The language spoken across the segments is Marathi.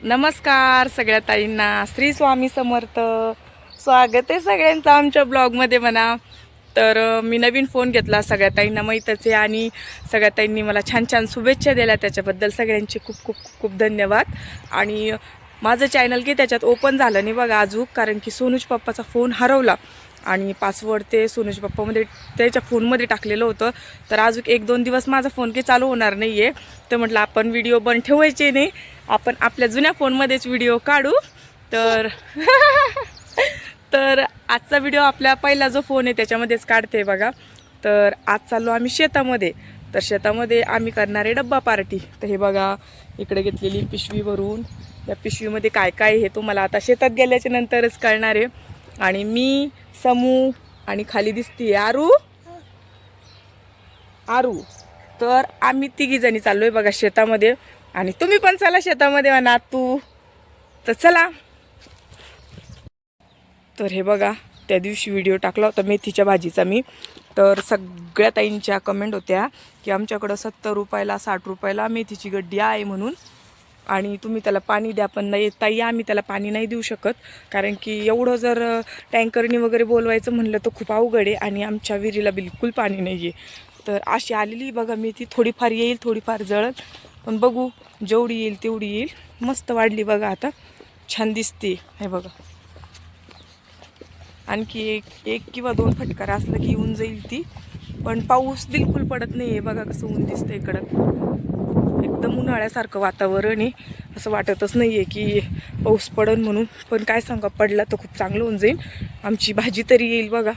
नमस्कार सगळ्या ताईंना, श्री स्वामी समर्थ. स्वागत आहे सगळ्यांचं आमच्या ब्लॉगमध्ये म्हणा. तर मी नवीन फोन घेतला, सगळ्या ताईंना माहीतच आहे आणि सगळ्या ताईंनी मला छान छान शुभेच्छा दिल्या, त्याच्याबद्दल सगळ्यांचे खूप खूप खूप धन्यवाद. आणि माझं चॅनल की त्याच्यात ओपन झालं नाही बघा अजून, कारण की सोनूज पप्पाचा फोन हरवला आणि पासवर्ड ते सोनूज पप्पामध्ये त्याच्या फोनमध्ये टाकलेलं होतं. तर अजून 1-2 दिवस माझा फोन की चालू होणार नाही आहे. तर म्हटलं आपण व्हिडिओ बंद ठेवायचे नाही, आपण आपल्या जुन्या फोनमध्येच व्हिडिओ काढू. तर तर आजचा व्हिडिओ आपल्या पहिला जो फोन आहे त्याच्यामध्येच काढते बघा. तर आज चाललो आम्ही शेतामध्ये. तर शेतामध्ये आम्ही करणार आहे डब्बा पार्टी. तर हे बघा इकडे घेतलेली पिशवी भरून, या पिशवीमध्ये काय काय हे तुम्हाला आता शेतात गेल्याच्या नंतरच कळणार आहे. आणि मी, समू आणि खाली दिसते आरू. तर आम्ही तिघीजणी चाललोय बघा शेतामध्ये. आणि तुम्ही पण चला शेतामध्ये म्हणा तू. तर चला. तर हे बघा त्या दिवशी व्हिडिओ टाकला होता मेथीच्या भाजीचा मी. तर सगळ्या ताईंच्या कमेंट होत्या की आमच्याकडं 70 रुपयाला 60 रुपयाला मेथीची गड्डी आहे म्हणून, आणि तुम्ही त्याला पाणी द्या. पण नाही ताई, आम्ही त्याला पाणी नाही देऊ शकत, कारण की एवढं जर टँकरनी वगैरे बोलवायचं म्हणलं तर खूप अवघड आहे आणि आमच्या विहिरीला बिलकुल पाणी नाही आहे. तर अशी आलेली बघा मेथी, थोडीफार येईल थोडीफार जळत, पण बघू जेवढी येईल तेवढी येईल. मस्त वाढली बघा, आता छान दिसते. हे बघा आणखी एक किंवा 2 फटकार असलं की येऊन जाईल ती, पण पाऊस बिलकुल पडत नाही आहे बघा. कसं ऊन दिसतं इकडं, एकदम उन्हाळ्यासारखं वातावरण आहे. असं वाटतच नाही आहे की पाऊस पडन म्हणून, पण काय सांगा पडला तर खूप चांगलं होऊन जाईल. आमची भाजी तरी येईल बघा,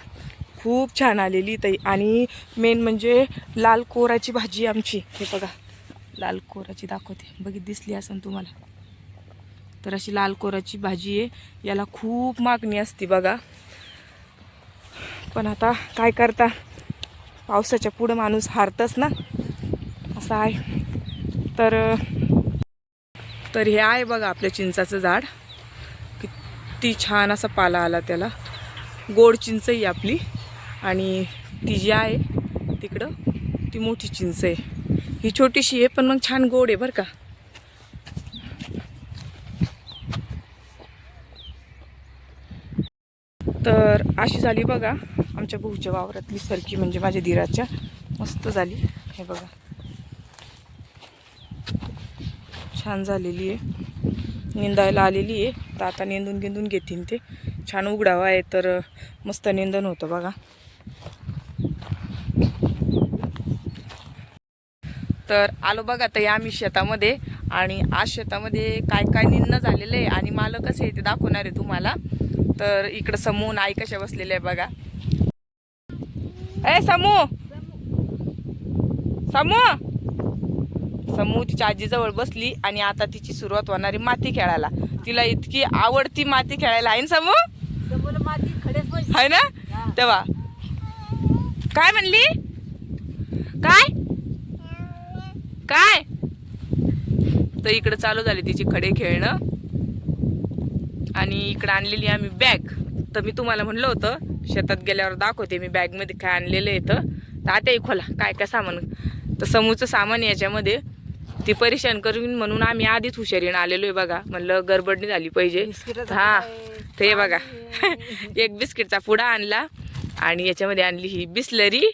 खूप छान आलेली ताई. आणि मेन म्हणजे लाल कोराची भाजी आमची. हे बघा लाल कोराची दाखवते, बघित दिसली असेल तुम्हाला. तर अशी लाल कोराची भाजी आहे, याला खूप मागणी असते बघा. पण आता काय करता, पावसाच्या पुढं माणूस हारतच ना, असं आहे. तर हे आहे बघा आपल्या चिंचाचं झाड, किती छान असा पाला आला त्याला. गोड चिंच आहे आपली, आणि ती जी आहे तिकडं ती मोठी चिंच आहे. ही छोटीशी आहे पण मग छान गोड आहे बरं का. तर अशी झाली बघा आमच्या भाऊच्या वावरातली सरकी, म्हणजे माझ्या दिराच्या. मस्त झाली. हे बघा छान झालेली आहे, निंदायला आलेली आहे. तर आता नेंदून घेतील ते. छान उघडावा आहे तर मस्त निंदन होतं बघा. तर आलो बघा ताई आम्ही शेतामध्ये, आणि आज शेतामध्ये काय काय निंदणं झालेलं आहे आणि मालक कसे आहे ते दाखवणार आहे तुम्हाला. तर इकडं समू आई कशा बसलेले आहे बघा. ए समू तिच्या आजीजवळ बसली आणि आता तिची सुरुवात होणारी माती खेळायला. तिला इतकी आवडती माती खेळायला आहे ना समू, आहे ना. तेव्हा काय म्हणली, काय काय तर इकडं चालू झाले तिची खडे खेळणं. आणि इकडं आणलेली आम्ही बॅग. तर मी तुम्हाला म्हणलं होतं शेतात गेल्यावर दाखवते मी बॅगमध्ये काय आणलेलं येतं. तर आता खोला काय काय सामान. तर समूचं सामान याच्यामध्ये, ती परेशान करून म्हणून आम्ही आधीच हुशारीनं आलेलो आहे बघा. म्हणलं गडबडणी झाली पाहिजे. हा ते बघा एक बिस्किटचा पुडा आणला, आणि याच्यामध्ये आणली ही बिस्लरी.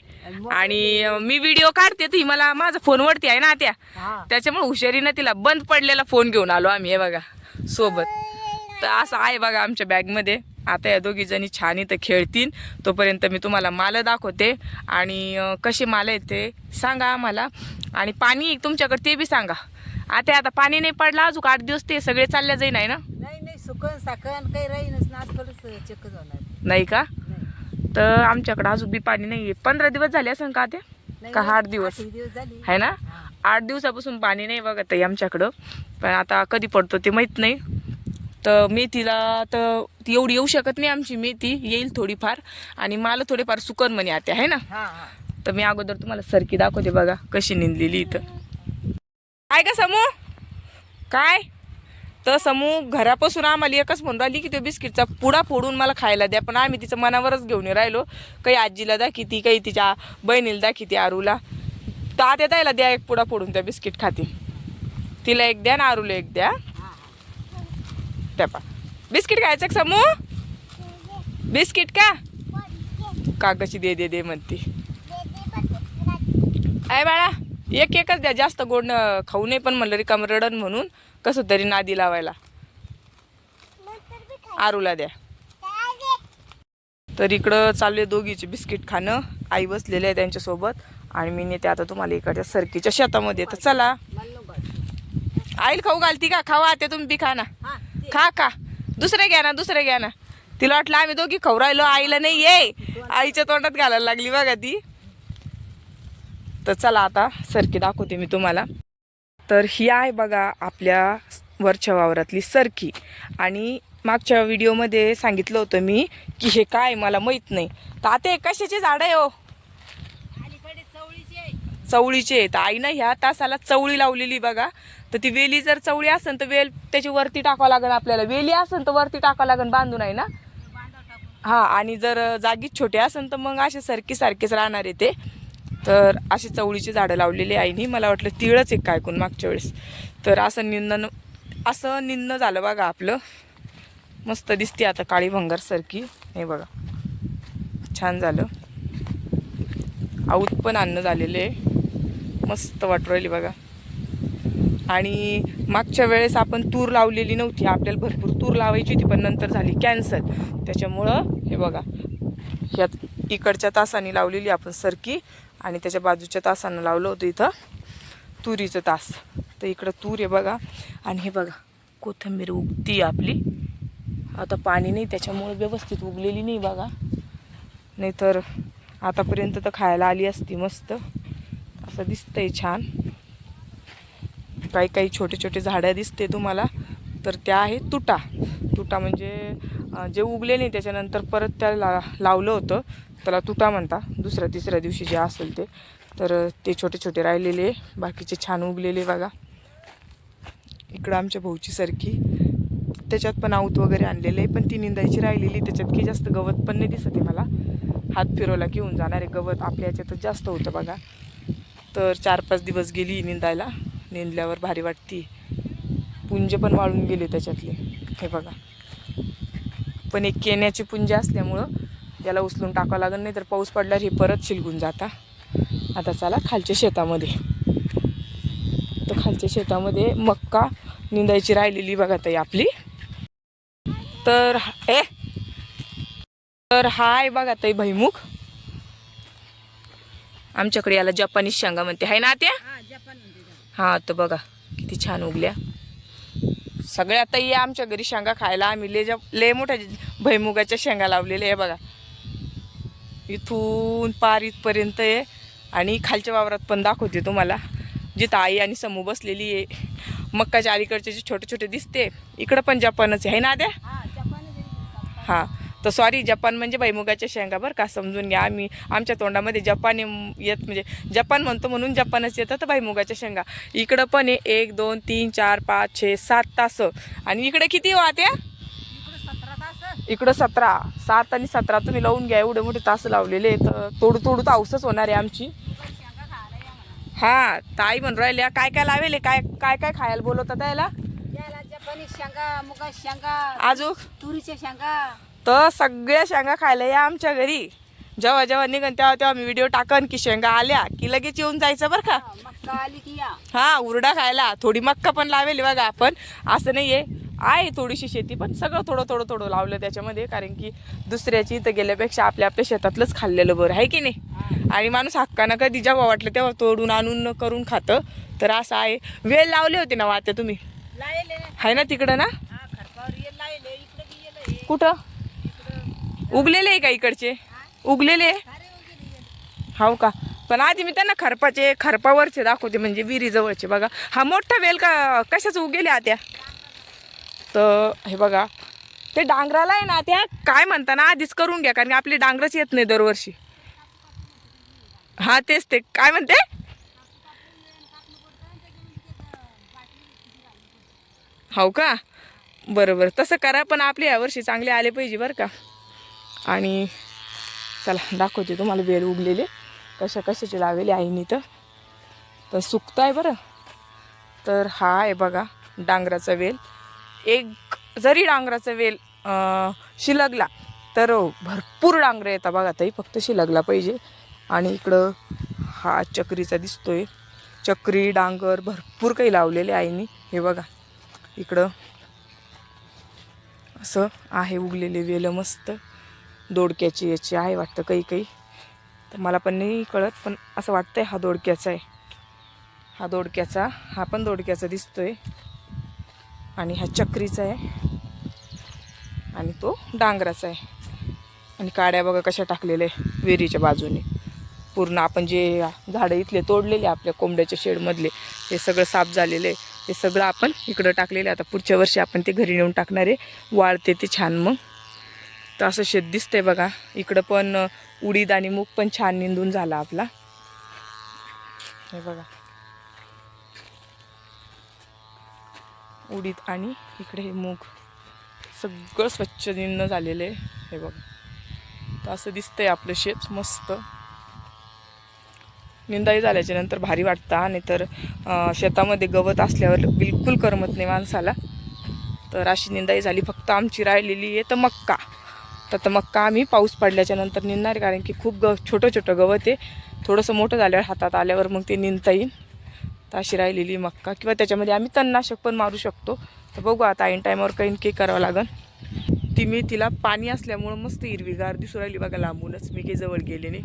आणि मी व्हिडिओ काढते तर ही मला माझा फोन वरती आहे ना त्याच्यामुळे हुशारीनं तिला बंद पडलेला फोन घेऊन आलो आम्ही. हे बघा सोबत. तर असं आहे बघा आमच्या बॅगमध्ये. आता या दोघी जणी छान इथं खेळतील, तोपर्यंत मी तुम्हाला माल दाखवते. आणि कसे माल आहेत ते सांगा आम्हाला. आणि पाणी तुमच्याकडे ते बी सांगा. आता पाणी नाही पडलं अजून 8 दिवस, ते सगळे चालल्या जाईन आहे ना. नाही सुकन साकन काही राहीनच ना, आजकालच चक्क झालं नाही का. तर आमच्याकडे अजून बी पाणी नाही. 15 दिवस झाले असेल का ते, का 8 दिवस आहे ना. 8 दिवसापासून पाणी नाही बघा ताई आमच्याकडं. पण आता कधी पडतो ते माहीत नाही. तर मेथीला तर ती एवढी येऊ शकत नाही आमची मेथी, येईल थोडीफार. आणि मला थोडेफार सुकन म्हणे आते आहे ना. तर मी अगोदर तुम्हाला सरकी दाखवते बघा कशी निंदलेली इथं. काय का समू काय. तर समू घरापासून आम्हाला एकच म्हणून राहिली की तो बिस्किटचा पुडा फोडून मला खायला द्या, पण आम्ही तिचं मनावरच घेऊन राहिलो. काही आजीला दाखिती, काही तिच्या बहिणीला दाखिती आरूला. तर आता द्यायला द्या एक पुडा फोडून, त्या बिस्किट खाती. तिला एक द्या ना आरूला एक द्या. त्या पा बिस्किट खायचं का समू बिस्किट का काकाची दे दे दे म्हणते आहे बाळा एक एकच द्या जास्त गोड खाऊ नये पण म्हणलं रिकाम रडन म्हणून कसं तरी नादी लावायला आरूला द्या. तर इकडं चालले दोघीचे बिस्किट खाणं आई बसलेले आहे त्यांच्यासोबत आणि मी नेते आता तुम्हाला इकडच्या सरकीच्या शेतामध्ये. तर चला आईल खाऊ घालती का खावा ते तुम्ही बी खा ना खा खा दुसरे घ्या ना तिला वाटलं आम्ही दोघी खाऊ राहिलो आईला नाही ये आईच्या तोंडात घालायला लागली बघा ती. तर चला आता सरकी दाखवते मी तुम्हाला. तर ही आहे बघा आपल्या वरच्या वावरातली सरकी आणि मागच्या व्हिडिओमध्ये सांगितलं होतं मी की हे काय मला माहीत नाही. तर आता हे कशाचे झाड आहे हो चवळीचे. तर आईनं ह्या तासाला चवळी लावलेली बघा. तर ती वेली जर चवळी असेल तर वेल त्याची वरती टाकावं लागेल आपल्याला वेली असेल तर वरती टाकावं लागेल बांधून आहे ना हां. आणि जर जागीच छोटे असेल तर मग असे सारखेच राहणार आहे ते. तर अशी चवळीची झाडं लावलेली आईनी. मला वाटलं तिळच एक कायकून मागच्या वेळेस. तर असं निंदणं झालं बघा आपलं. मस्त दिसते आता काळी भंगार सरकी हे बघा छान झालं. आऊत पण अन्न झालेलं आहे मस्त वाटू राहिली बघा. आणि मागच्या वेळेस आपण तूर लावलेली नव्हती आपल्याला भरपूर तूर लावायची होती पण नंतर झाली कॅन्सल. त्याच्यामुळं हे बघा ह्यात इकडच्या तासाने लावलेली आपण सरकी आणि त्याच्या बाजूच्या तासानं लावलं होतं इथं तुरीचं तास. तर इकडं तूर आहे बघा आणि हे बघा कोथिंबीर उगती आपली. आता पाणी नाही त्याच्यामुळे व्यवस्थित उगलेली नाही बघा नाहीतर आतापर्यंत तर खायला आली असती मस्त. असं दिसतंय छान. काही छोटे झाडं दिसते तुम्हाला तर त्या आहेत तुटा म्हणजे जे उगले नाही त्याच्यानंतर परत त्याला लावलं होतं त्याला तुटा म्हणता. दुसऱ्या तिसऱ्या दिवशी जे असेल ते तर ते छोटे राहिलेले बाकीचे छान उगलेले बघा. इकडं आमच्या भाऊची सरकी त्याच्यात पण आऊत वगैरे आणलेलं आहे पण ती निंदायची राहिलेली. त्याच्यात की जास्त गवत पण नाही दिसत आहे मला. हात फिरवला की होऊन जाणार आहे गवत आपल्या याच्यातच जास्त होतं बघा. तर 4-5 दिवस गेली निंदायला. निंदल्यावर भारी वाटती. पुंजे पण वाळून गेले त्याच्यातले हे बघा. पण एक केण्याची पुंजे असल्यामुळं त्याला उचलून टाकावं लागेल नाही तर पाऊस पडल्यावर हे परत शिलगून जाता. आता चला खालच्या शेतामध्ये. तर खालच्या शेतामध्ये मक्का निंदायची राहिलेली बघा ताई आपली. तर हा आहे बघा ताई भैमुख. आमच्याकडे याला जपानीज शेंगा म्हणते आहे ना त्या हां. तर बघा किती छान उगल्या सगळ्या ताई आमच्या घरी शेंगा खायला. आम्ही ले मोठ्या भैमुगाच्या शेंगा लावलेल्या आहे बघा इथून पार इथपर्यंत आहे. आणि खालच्या वावरात पण दाखवते तुम्हाला जिथं आई आणि समू बसलेली आहे. मक्काच्या अलीकडचे जे छोटे दिसते इकडं पण जपानच आहे ना त्या हां. तर सॉरी जपान म्हणजे भैमुगाच्या शेंगा बरं का समजून घ्या. आमच्या तोंडामध्ये जपान येत म्हणजे जपान म्हणतो म्हणून जपानच येतं. तर भैमुगाच्या शेंगा इकडं पण आहे 1 2 3 4 5 6 7 तास. आणि इकडे किती वाहत्या इकडं 17 7 आणि 17 तुम्ही लावून घ्या एवढे मोठे तास लावलेले. तर तोडू तर औसच होणार आहे आमची. हां ताई म्हणून राहिल्या काय लावेले काय खायला बोलवतात त्याला जपानी शेंगा मुगा शेंगा अजून तुरीच्या शेंगा. तर सगळ्या शेंगा खायला या आमच्या घरी. जेव्हा निघन तेव्हा मी व्हिडिओ टाकन की शेंगा आल्या की लगेच येऊन जायचं बरं का. मक्का आली की या हां उरडा खायला. थोडी मक्का पण लावेली बघा आपण असं नाही आहे थोडीशी शेती पण सगळं थोडं लावलं त्याच्यामध्ये. कारण की दुसऱ्याची इथं गेल्यापेक्षा आपल्या शेतातलंच खाल्लेलं बरं आहे की नाही. आणि माणूस हक्कानं कधी जेव्हा वाटलं तेव्हा तोडून आणून करून खातं. तर असं आहे. वेल लावले होते ना वात्या तुम्ही आहे ना तिकडं ना कुठं उगलेले आहे का इकडचे उगलेले हो का. पण आधी मी त्यांना खरपावरचे दाखवते म्हणजे विहिरीजवळचे बघा. हा मोठा वेल का कशाच उगेले आत्या. तर हे बघा ते डांगराला आहे ना त्या काय म्हणता ना आधीच करून घ्या कारण की आपली डांगरच येत नाही दरवर्षी. हां तेच ते काय म्हणते हो का बरोबर तसं करा. पण आपले यावर्षी चांगले आले पाहिजे बरं का. आणि चला दाखवते तुम्हाला वेल उगलेले कशाचे लावलेले आईनी. तर सुकतं आहे बरं. तर हा आहे बघा डांगराचा वेल. एक जरी डांगराचा वेल शिलगला तर भरपूर डांगरे येतात बघा ताई, फक्त शिलगला पाहिजे. आणि इकडं हा चक्रीचा दिसतोय, चक्री डांगर भरपूर काही लावलेले आईनी. हे बघा इकडं असं आहे उगलेले वेल मस्त, दोडक्याची याची आहे वाटतं काही काही, तर मला पण नाही कळत, पण असं वाटतंय हा दोडक्याचा आहे. हा दोडक्याचा, हा पण दोडक्याचा दिसतोय, आणि हा चक्रीचा आहे, आणि तो डांगराचा आहे. आणि काड्या बघा कशा टाकलेल्या आहे विहिरीच्या बाजूने. पूर्ण आपण जे झाडं इथले तोडलेले आपल्या कोंबड्याच्या शेडमधले, हे सगळं साफ झालेलं आहे. हे सगळं आपण इकडं टाकलेलं आहे. आता पुढच्या वर्षी आपण ते घरी नेऊन टाकणार आहे, वाळते ते छान. मग तर असं शेत दिसतंय बघा. इकडं पण उडीद आणि मूग पण छान निंदून झाला आपला. हे बघा उडीद आणि इकडे हे मूग सगळं स्वच्छ निंदणं झालेलं आहे. हे बघा तर असं दिसतंय आपलं शेत मस्त. निंदाई झाल्याच्या नंतर भारी वाटतं, आणि तर शेतामध्ये गवत असल्यावर बिलकुल करमत नाही माणसाला. तर अशी निंदाई झाली. फक्त आमची राहिलेली आहे तर मक्का. तर मक्का आम्ही पाऊस पडल्याच्या नंतर निंदणार, कारण की खूप छोटं छोटं गवत आहे. थोडंसं मोठं झाल्यावर हातात आल्यावर मग ते निंदता येईल. तर अशी राहिलेली मक्का, किंवा त्याच्यामध्ये आम्ही तणनाशक पण मारू शकतो. तर बघू आता ऐन टायमावर काही करावं लागेल. ती मी तिला पाणी असल्यामुळं मस्त हिरवीगार दिसू राहिली बघा लांबूनच. मी काही जवळ गेले नाही.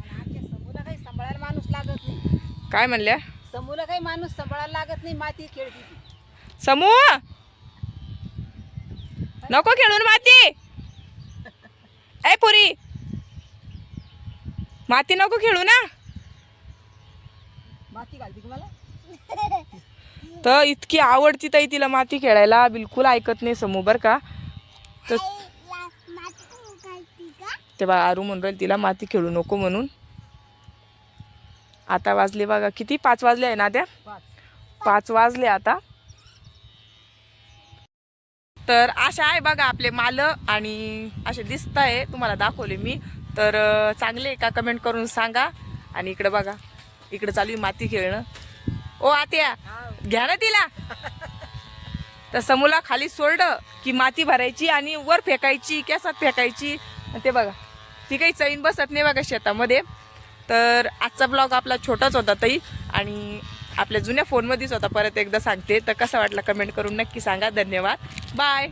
समूला काही सांभाळायला माणूस लागत नाही. काय म्हणल्या? समूला काही माणूस सांभाळायला लागत नाही, माती खेळती ती. समू नको खेळून माती. ए पुरी, माती नको खेळू ना. माती घालते की मला. तर इतकी आवडती ताई तिला माती खेळायला, बिलकुल ऐकत नाही समू बर का. तर तेव्हा आरू म्हणून राहील तिला माती खेळू नको म्हणून. आता वाजले बघा किती, 5 वाजले आहे ना त्या, 5 वाजले आता. तर अशा आहे बघा आपले माल, आणि असे दिसत आहे, तुम्हाला दाखवले मी. तर चांगले का कमेंट करून सांगा. आणि इकडे बघा, इकडे चालू आहे माती खेळणं. ओ आत्या घ्या ना तिला. तर समूला खाली सोडलं की माती भरायची आणि वर फेकायची, केसात फेकायची. ते बघा ती काही चैन बसत नाही बघा शेतामध्ये. तर आजचा ब्लॉग आपला छोटाच होता ताई, आणि आपल्या जुन्या फोनमध्येच होता. परत एकदा सांगते, तर कसा वाटला कमेंट करून नक्की सांगा. धन्यवाद, बाय.